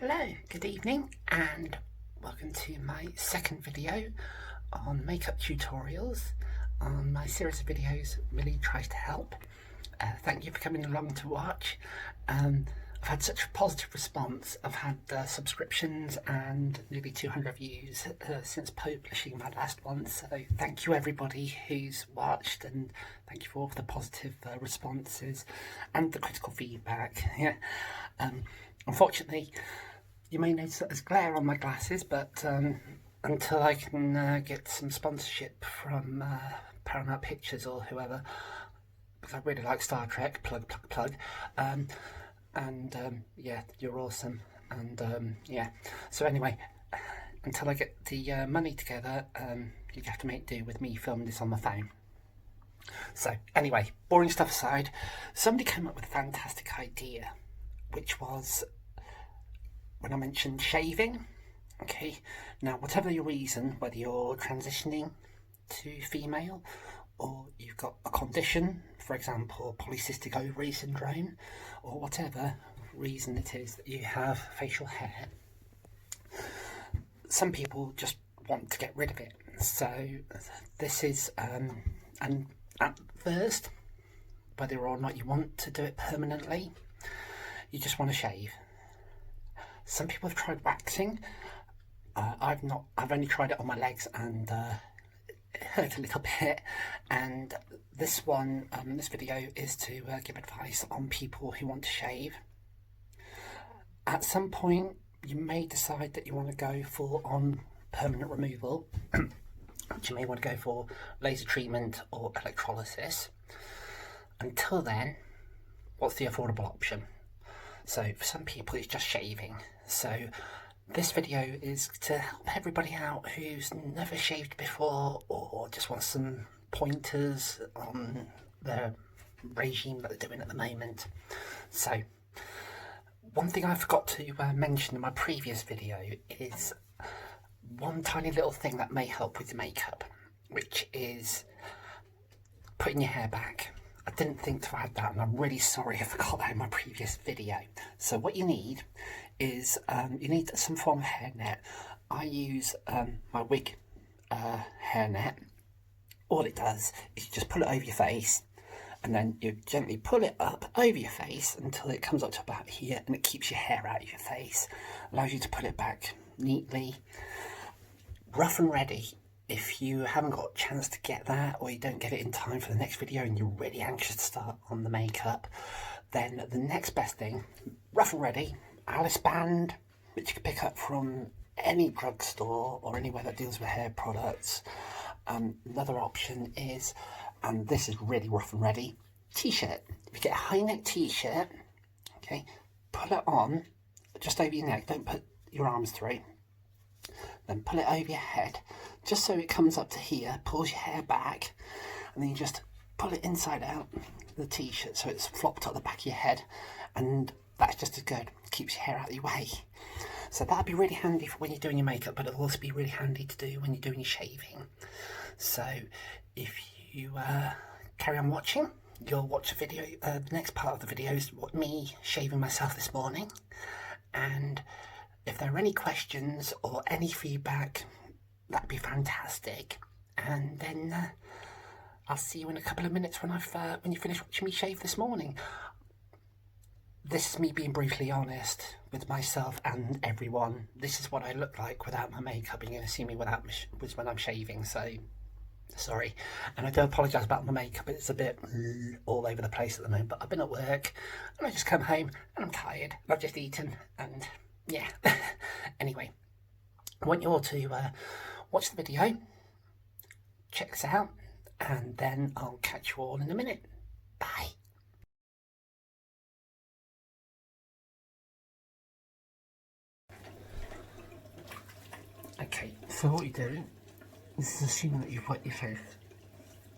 Hello, good evening, and welcome to my second video on makeup tutorials on my series of videos Millie Tries to Help. Thank you for coming along to watch. I've had such a positive response. I've had subscriptions and nearly 200 views since publishing my last one, so thank you everybody who's watched, and thank you for all the positive responses and the critical feedback. Yeah. Unfortunately, you may notice that there's glare on my glasses, but until I can get some sponsorship from Paramount Pictures or whoever, because I really like Star Trek, plug. Yeah, you're awesome. And yeah, so anyway, until I get the money together, you have to make do with me filming this on my phone. So anyway, boring stuff aside, somebody came up with a fantastic idea, which was when I mentioned shaving. Okay, now whatever your reason, whether you're transitioning to female or you've got a condition, for example polycystic ovary syndrome, or whatever reason it is that you have facial hair, some people just want to get rid of it. So this is and at first, whether or not you want to do it permanently, you just want to shave. Some people have tried waxing. I've only tried it on my legs, and it hurt a little bit. And this video is to give advice on people who want to shave. At some point, you may decide that you want to go full on permanent removal, which you may want to go for laser treatment or electrolysis. Until then, what's the affordable option? So for some people it's just shaving. So this video is to help everybody out who's never shaved before or just wants some pointers on the regime that they're doing at the moment. So one thing I forgot to mention in my previous video is one tiny little thing that may help with the makeup, which is putting your hair back. I didn't think to add that, and I'm really sorry I forgot that in my previous video. So what you need is you need some form of hairnet. I use my wig hairnet. All it does is you just pull it over your face, and then you gently pull it up over your face until it comes up to about here, and it keeps your hair out of your face, allows you to put it back neatly, rough and ready. If you haven't got a chance to get that, or you don't get it in time for the next video and you're really anxious to start on the makeup, then the next best thing, rough and ready, Alice band, which you can pick up from any drugstore or anywhere that deals with hair products. Another option is, and this is really rough and ready, t-shirt. If you get a high neck t-shirt, okay, put it on just over your neck, don't put your arms through. Then pull it over your head, just so it comes up to here, pulls your hair back, and then you just pull it inside out the t-shirt so it's flopped at the back of your head, and that's just as good. It keeps your hair out of your way. So that'd be really handy for when you're doing your makeup, but it'll also be really handy to do when you're doing your shaving. So if you carry on watching, you'll watch the video. The next part of the video is me shaving myself this morning, and if there are any questions or any feedback, that'd be fantastic. And then I'll see you in a couple of minutes when you finish watching me shave this morning. This is me being brutally honest with myself and everyone. This is what I look like without my makeup. You're going to see me when I'm shaving, so sorry. And I do apologise about my makeup. It's a bit all over the place at the moment, but I've been at work and I just come home and I'm tired. I've just eaten, and yeah. Anyway, I want you all to watch the video, check this out, and then I'll catch you all in a minute. Bye. Okay, so what you do is assuming that you've wet your face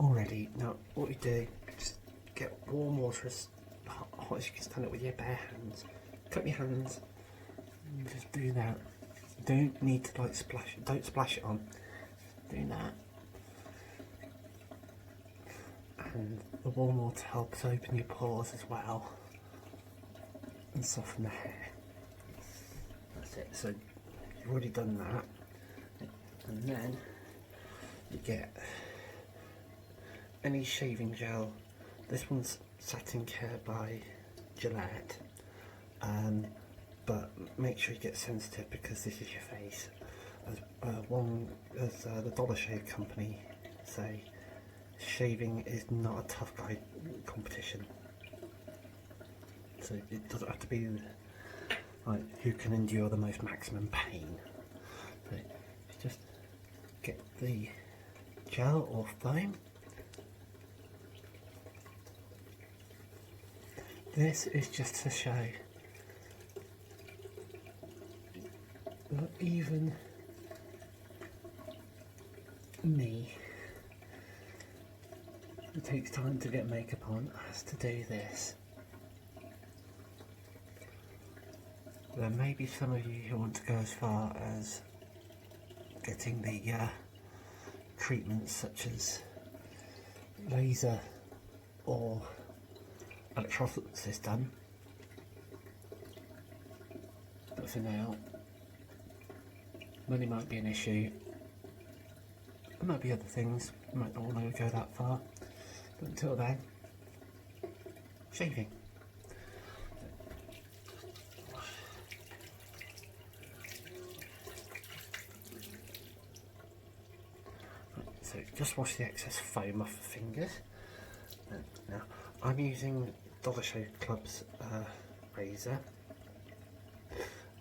already. Now, what you do, just get warm water as hot as you can stand it with your bare hands. Cup your hands. Just do that. You don't need to like splash it. Don't splash it on. Do that. And the warm water helps open your pores as well and soften the hair. that's it. So you've already done that, and then you get any shaving gel. This one's Satin Care by Gillette, but make sure you get sensitive because this is your face. As the Dollar Shave Company say, shaving is not a tough guy competition. So it doesn't have to be like who can endure the most maximum pain. So just get the gel or foam. This is just to show that even me, who takes time to get makeup on, has to do this. There may be some of you who want to go as far as getting the treatments such as laser or electrolysis done, but for now money might be an issue. There might be other things, you might not want to go that far, but until then, shaving. So just wash the excess foam off the fingers. Now I'm using Dollar Shave Club's razor,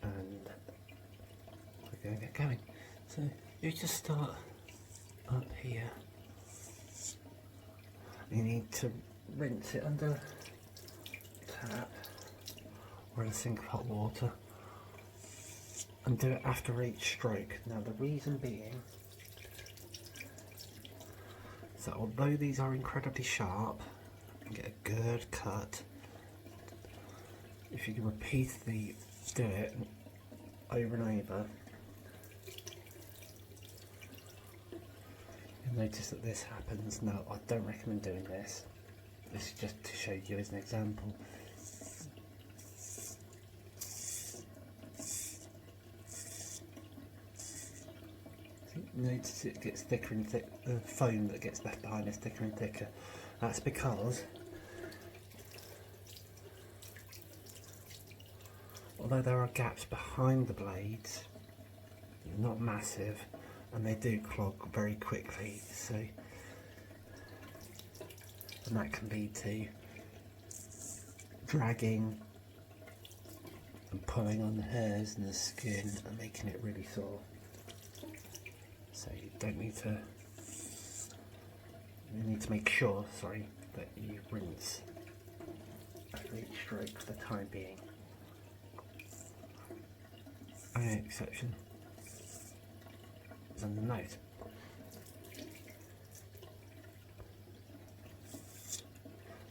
and we're going to get going. So you just start up here. You need to rinse it under tap or in a sink of hot water, and do it after each stroke. Now the reason being, so although these are incredibly sharp and get a good cut, if you can repeatedly do it over and over, you'll notice that this happens. Now I don't recommend doing this. This is just to show you as an example. Notice it gets thicker and thicker. The foam that gets left behind is thicker and thicker. That's because although there are gaps behind the blades, not massive, and they do clog very quickly, so and that can lead to dragging and pulling on the hairs and the skin and making it really sore. So you don't need to, you need to make sure, sorry, that you rinse after each stroke for the time being. Only exception is on the nose.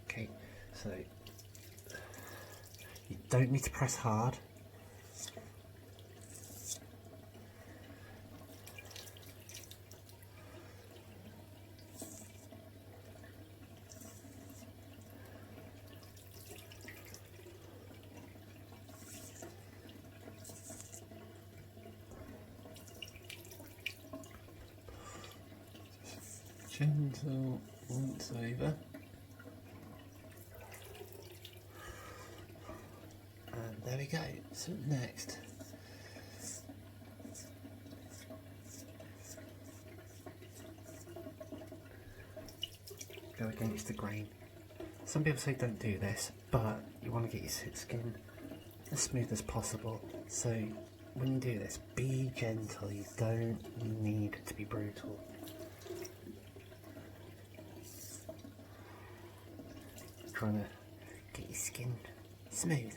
Okay, so you don't need to press hard. Gentle once over, and there we go. So next, go against the grain. Some people say don't do this, but you want to get your skin as smooth as possible. So when you do this, be gentle. You don't need to be brutal. Trying to get your skin smooth,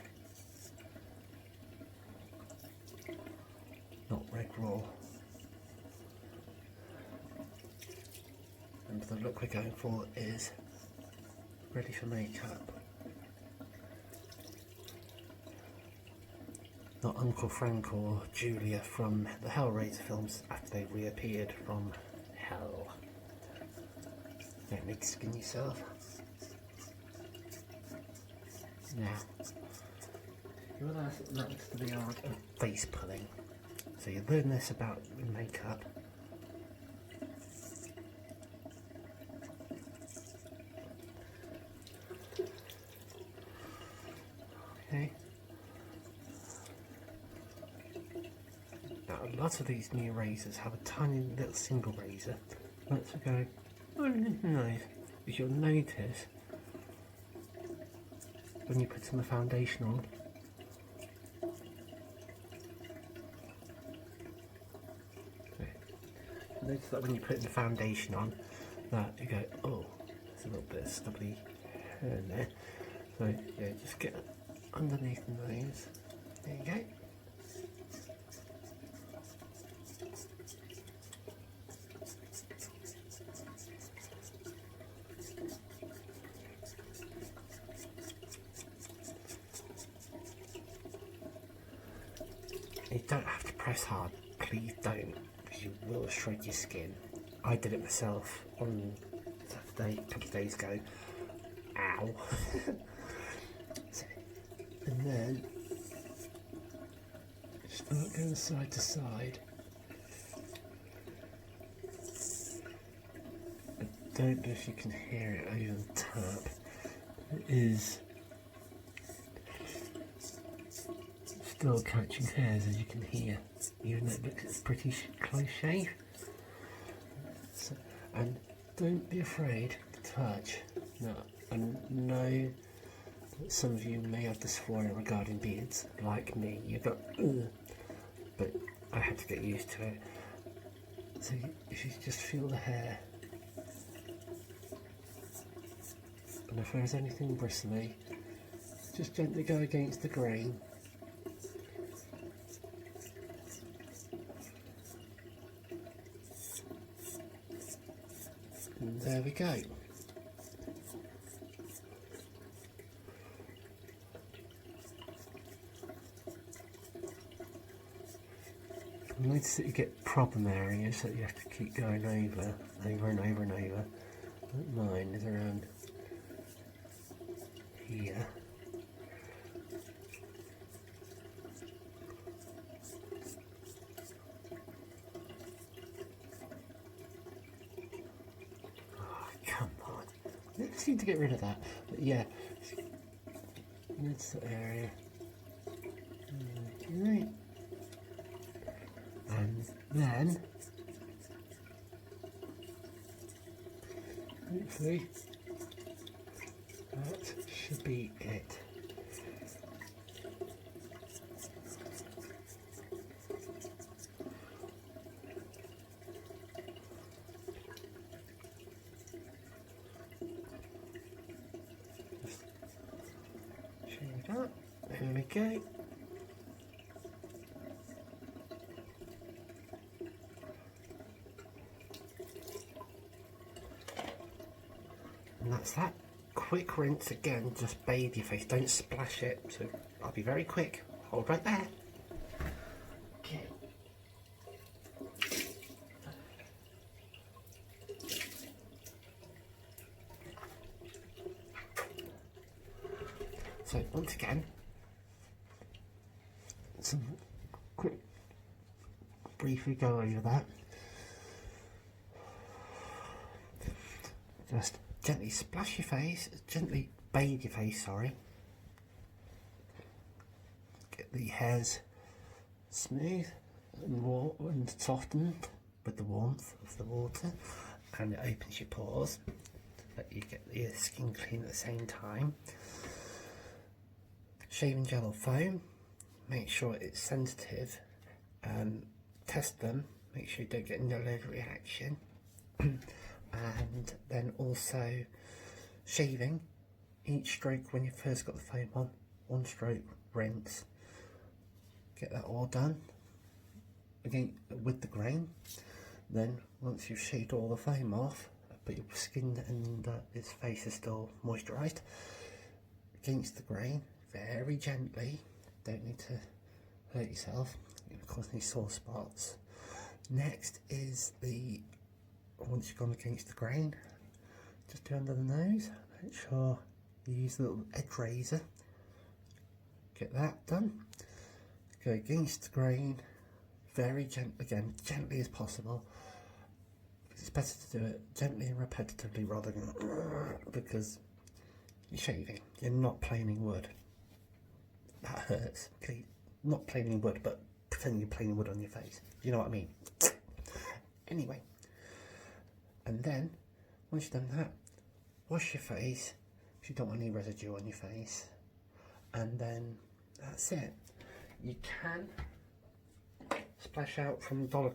not red raw. And the look we're going for is ready for makeup. Not Uncle Frank or Julia from the Hellraiser films after they reappeared from hell. Don't need to skin yourself. Now, You realise that that's the art of face pulling. So you learn this about makeup. Okay. Now a lot of these new razors have a tiny little single razor. Let's go. Oh, nice. Because you'll notice when you put some foundation on, notice that when you put the foundation on, that you go, oh, there's a little bit of stubbly hair in there. So yeah, just get underneath the nose. There you go. You don't have to press hard, please don't, because you will shred your skin. I did it myself on Saturday, a couple of days ago. Ow. And then, start going side to side. I don't know if you can hear it over the top. It is still catching hairs, as you can hear, even though it looks pretty close shave. So, and don't be afraid to touch. No, and know that some of you may have dysphoria regarding beards, like me. You got, but I had to get used to it. So if you just feel the hair, and if there's anything bristly, just gently go against the grain. And there we go. Notice that you get problem areas that you have to keep going over and over and over. Mine is around here. Come on. I seem to get rid of that. But yeah. That's the area. Okay. And then hopefully that should be it. There we go. And that's that. Quick rinse again, just bathe your face, don't splash it. So I'll be very quick. Hold right there. Okay. So once again, some quick, briefly go over that. Just gently splash your face, gently bathe your face, sorry. Get the hairs smooth and warm and softened with the warmth of the water, and it opens your pores, but you get your skin clean at the same time. Shaving gel or foam, make sure it's sensitive, test them, make sure you don't get no allergic reaction. And then also shaving, each stroke when you first got the foam on, one stroke, rinse, get that all done again with the grain. Then once you've shaved all the foam off, but your skin and his face is still moisturised, against the grain, very gently, don't need to hurt yourself, it cause any sore spots. Next is the, once you've gone against the grain, just do under the nose, make sure you use a little edge razor, Get that done. Go against the grain, very gently as possible. It's better to do it gently and repetitively rather than because you're shaving, you're not planing wood. That hurts. Okay, not planing wood, but pretending you're planing wood on your face. You know what I mean? Anyway, and then once you've done that, wash your face if you don't want any residue on your face, and then that's it. You can splash out from Dollar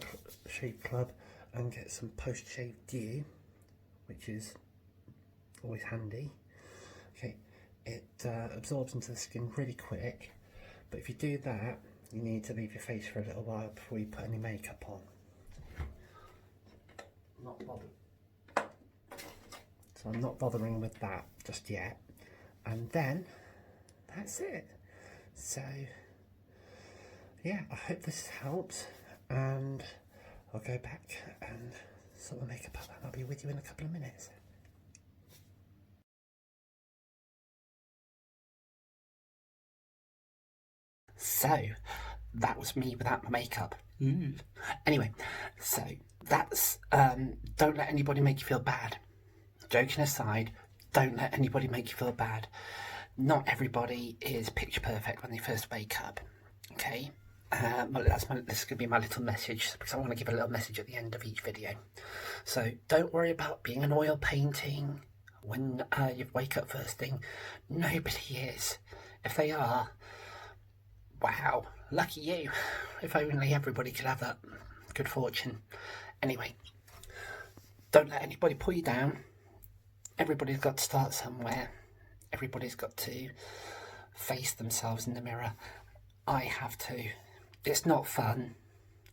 Shave Club and get some post-shave dew, which is always handy. Okay, it absorbs into the skin really quick, but if you do that, you need to leave your face for a little while before you put any makeup on. Not bothered. So I'm not bothering with that just yet. And then that's it. So yeah, I hope this helps, and I'll go back and sort the makeup up and I'll be with you in a couple of minutes. So, that was me without my makeup. Anyway, so that's, don't let anybody make you feel bad. Joking aside, don't let anybody make you feel bad. Not everybody is picture perfect when they first wake up, okay? This is going to be my little message, because I want to give a little message at the end of each video. So don't worry about being an oil painting when you wake up first thing. Nobody is. If they are, wow, lucky you. If only everybody could have that good fortune. Anyway, don't let anybody pull you down. Everybody's got to start somewhere. Everybody's got to face themselves in the mirror. I have to. It's not fun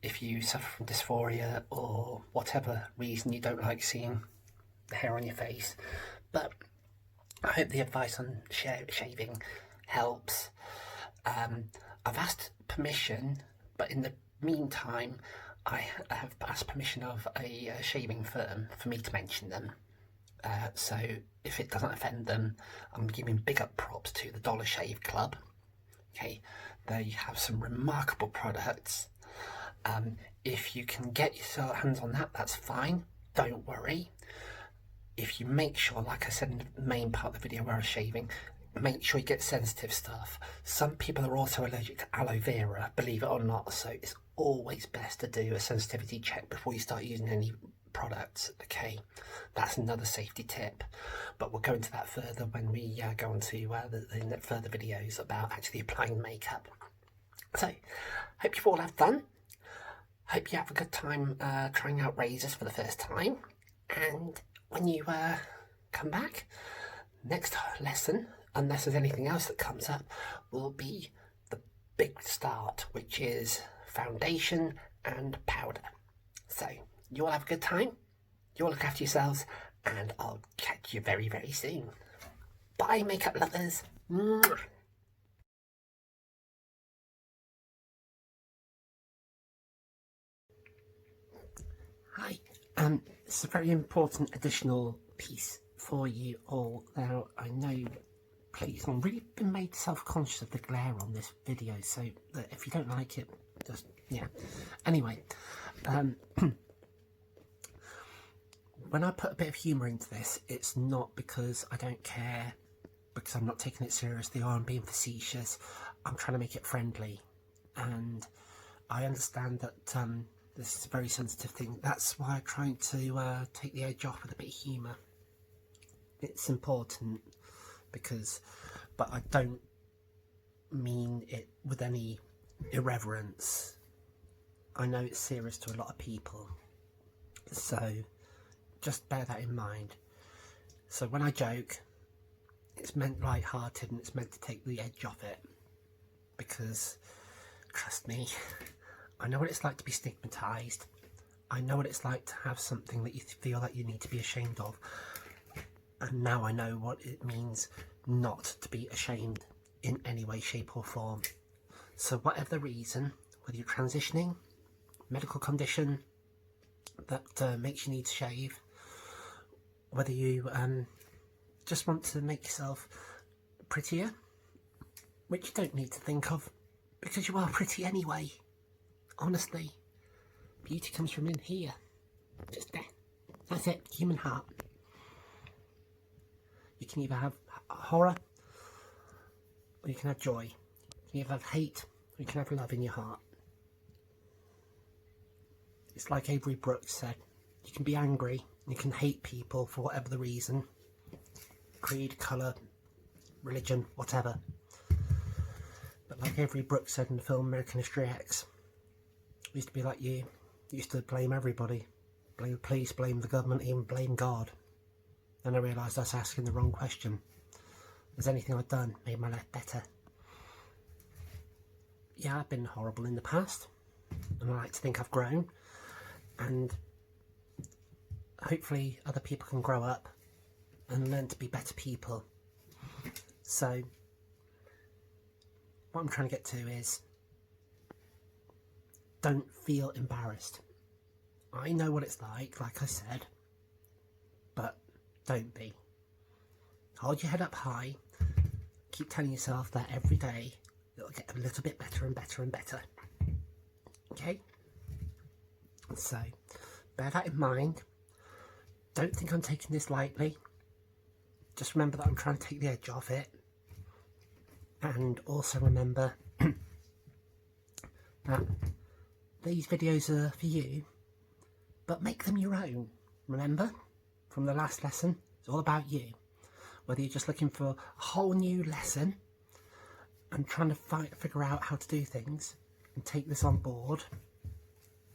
if you suffer from dysphoria or whatever reason you don't like seeing the hair on your face, but I hope the advice on shaving helps. I've asked permission, but in the meantime I have asked permission of a shaving firm for me to mention them. So if it doesn't offend them, I'm giving big up props to the Dollar Shave Club. Okay, they have some remarkable products. If you can get your hands on that, that's fine. Don't worry. If you make sure, like I said in the main part of the video where I was shaving, make sure you get sensitive stuff. Some people are also allergic to aloe vera, believe it or not, so it's always best to do a sensitivity check before you start using any products. Okay, that's another safety tip, but we'll go into that further when we go on to the further videos about actually applying makeup. So hope you all have fun, hope you have a good time trying out razors for the first time, and when you come back, next lesson, unless there's anything else that comes up, will be the big start, which is foundation and powder. So you all have a good time, you all look after yourselves, and I'll catch you very, very soon. Bye, makeup lovers. Mwah. Hi, it's a very important additional piece for you all. Now, I know, please, I'm really been made self-conscious of the glare on this video, so that if you don't like it, just, yeah. Anyway, when I put a bit of humour into this, it's not because I don't care, because I'm not taking it seriously or I'm being facetious. I'm trying to make it friendly, and I understand that this is a very sensitive thing. That's why I'm trying to take the edge off with a bit of humour. It's important, because, but I don't mean it with any irreverence. I know it's serious to a lot of people, so just bear that in mind. So when I joke, it's meant light-hearted and it's meant to take the edge off it, because trust me, I know what it's like to be stigmatised. I know what it's like to have something that you feel that you need to be ashamed of, and now I know what it means not to be ashamed in any way, shape or form. So whatever the reason, whether you're transitioning, medical condition that makes you need to shave, whether you just want to make yourself prettier, which you don't need to think of, because you are pretty anyway. Honestly, beauty comes from in here, just there. That's it, human heart. You can either have horror, or you can have joy. You can either have hate, or you can have love in your heart. It's like Avery Brooks said, you can be angry, you can hate people for whatever the reason. Creed, colour, religion, whatever. But like Avery Brooks said in the film American History X, I used to be like you. I used to blame everybody. Blame the police, blame the government, even blame God. Then I realised I was asking the wrong question. Has anything I've done made my life better? Yeah, I've been horrible in the past, and I like to think I've grown, and hopefully other people can grow up and learn to be better people. So what I'm trying to get to is, don't feel embarrassed. I know what it's like I said, but don't be. Hold your head up high, keep telling yourself that every day it'll get a little bit better and better and better. Okay? So, bear that in mind. Don't think I'm taking this lightly. Just remember that I'm trying to take the edge off it. And also remember that these videos are for you, but make them your own. Remember, from the last lesson, it's all about you. Whether you're just looking for a whole new lesson and trying to figure out how to do things and take this on board,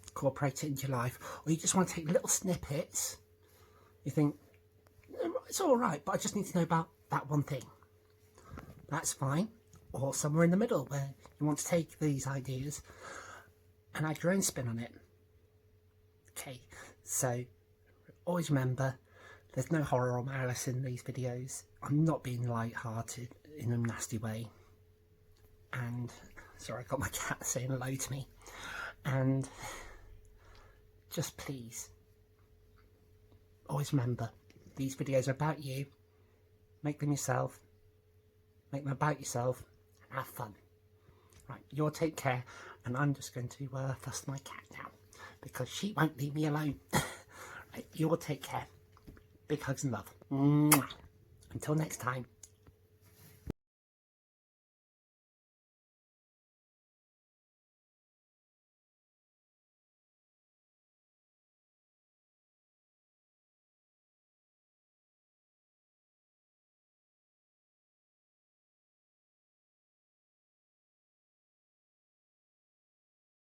incorporate it into your life, or you just want to take little snippets, you think, it's alright, but I just need to know about that one thing. That's fine. Or somewhere in the middle where you want to take these ideas and add your own spin on it. Okay, so always remember, there's no horror or malice in these videos. I'm not being light-hearted in a nasty way. And, sorry, I got my cat saying hello to me. And just please, always remember, these videos are about you. Make them yourself. Make them about yourself. And have fun. Right, you'll take care. And I'm just going to fuss my cat now, because she won't leave me alone. Right, you'll take care. Big hugs and love. Mwah. Until next time.